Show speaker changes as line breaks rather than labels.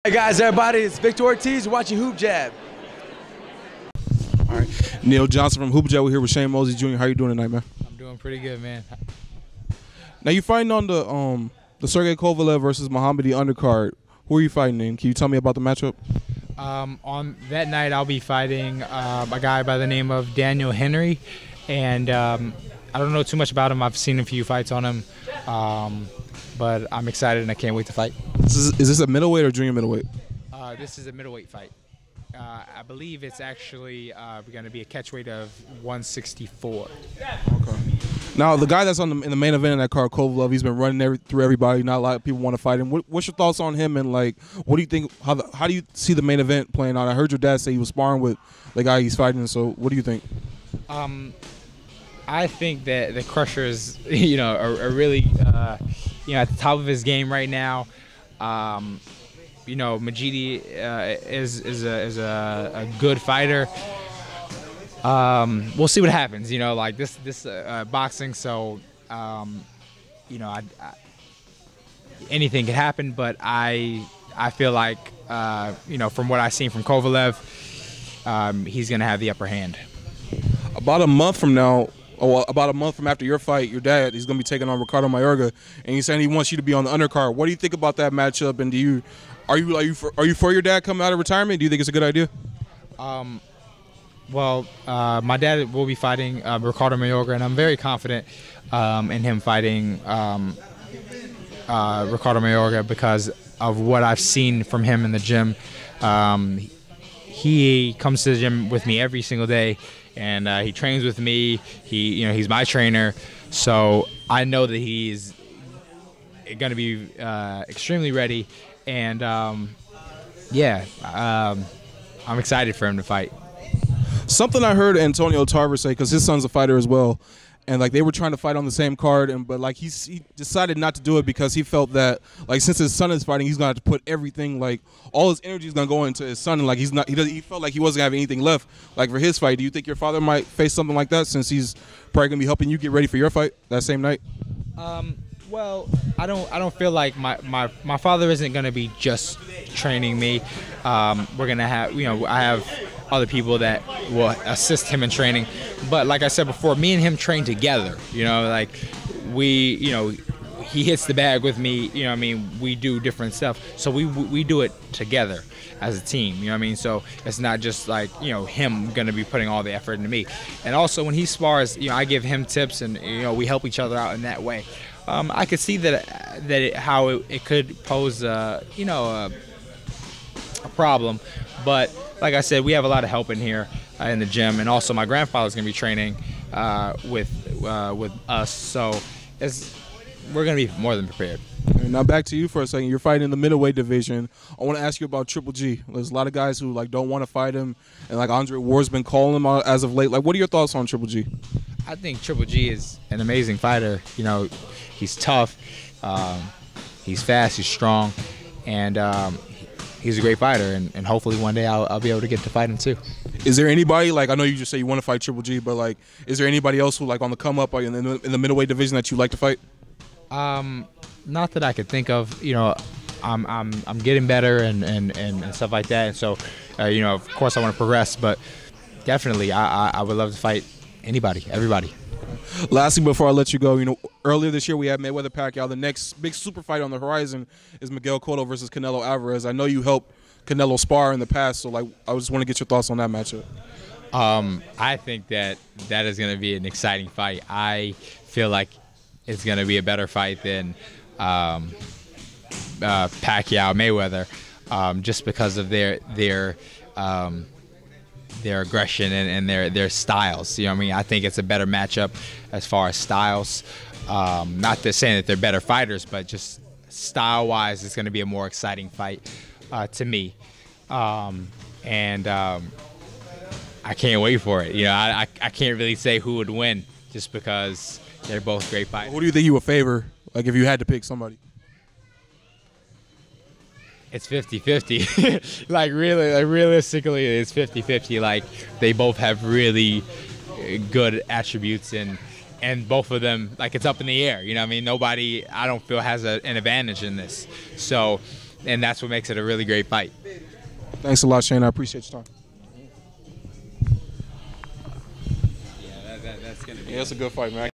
Hey guys, everybody, it's Victor Ortiz. You're watching HoopJab.
All right, Neal Johnson from HoopJab. We're here with Shane Mosley Jr. How you doing tonight, man?
I'm doing pretty good, man.
Now you fighting on the Sergey Kovalev versus Mohammedi undercard. Who are you fighting in? Can you tell me about the matchup?
On that night, I'll be fighting a guy by the name of Daniel Henry, and I don't know too much about him. I've seen a few fights on him, but I'm excited and I can't wait to fight.
Is this a middleweight or junior middleweight?
This is a middleweight fight. I believe it's actually going to be a catchweight of 164.
Okay. Now the guy that's in the main event in that card, Kovalev, he's been running through everybody. Not a lot of people want to fight him. What's your thoughts on him? And like, what do you think? How do you see the main event playing out? I heard your dad say he was sparring with the guy he's fighting. So what do you think?
I think that the Crusher is, are really, at the top of his game right now. Mohammedi is a good fighter. We'll see what happens. Like this boxing. So, anything can happen. But I feel like from what I've seen from Kovalev, he's gonna have the upper hand.
About a month from now. About a month from after your fight, your dad, he's going to be taking on Ricardo Mayorga, and he's saying he wants you to be on the undercard. What do you think about that matchup? And are you for your dad coming out of retirement? Do you think it's a good idea?
My dad will be fighting Ricardo Mayorga, and I'm very confident in him fighting Ricardo Mayorga because of what I've seen from him in the gym. He comes to the gym with me every single day. And he trains with me. He's my trainer, so I know that he's going to be extremely ready. And I'm excited for him to fight.
Something I heard Antonio Tarver say, because his son's a fighter as well, and like they were trying to fight on the same card, but like he decided not to do it because he felt that like since his son is fighting, he's gonna have to put everything, like all his energy is gonna go into his son, and like he felt like he wasn't having anything left like for his fight. Do you think your father might face something like that since he's probably gonna be helping you get ready for your fight that same night?
Well, I don't feel like my father isn't gonna be just training me. We're gonna have I have other people that will assist him in training, but like I said before, me and him train together. Like he hits the bag with me. We do different stuff, so we do it together as a team. So it's not just like him gonna be putting all the effort into me. And also when he spars, I give him tips, and we help each other out in that way. I could see how it could pose a problem, but like I said, we have a lot of help in here in the gym, and also my grandfather's gonna be training with us, so we're gonna be more than prepared.
Now back to you for a second. You're fighting in the middleweight division. I want to ask you about Triple G. There's a lot of guys who like don't want to fight him, and like Andre Ward's been calling him out as of late. Like, what are your thoughts on Triple G?
I think Triple G is an amazing fighter. He's tough, he's fast, he's strong, and he's a great fighter. And hopefully one day I'll be able to get to fight him too.
Is there anybody, like I know you just say you want to fight Triple G, but like, is there anybody else who like on the come up in the middleweight division that you like to fight?
Not that I could think of. I'm getting better and stuff like that. And so, of course I want to progress, but definitely I would love to fight anybody, everybody.
Lastly, before I let you go, earlier this year we had Mayweather-Pacquiao. The next big super fight on the horizon is Miguel Cotto versus Canelo Alvarez. I know you helped Canelo spar in the past, so like I just want to get your thoughts on that matchup.
I think that is going to be an exciting fight. I feel like it's going to be a better fight than Pacquiao Mayweather, just because of their aggression and their styles. I think it's a better matchup as far as styles. Not to saying that they're better fighters, but just style-wise, it's going to be a more exciting fight to me. I can't wait for it. I can't really say who would win just because they're both great fighters.
Who do you think you would favor, like if you had to pick somebody?
It's 50-50. Realistically, it's 50-50. Like, they both have really good attributes, and both of them, like, it's up in the air. Nobody, I don't feel, has an advantage in this. So and that's what makes it a really great fight.
Thanks a lot, Shane. I appreciate your time.
Yeah, that's gonna be.
Yeah, it's a good fight, man.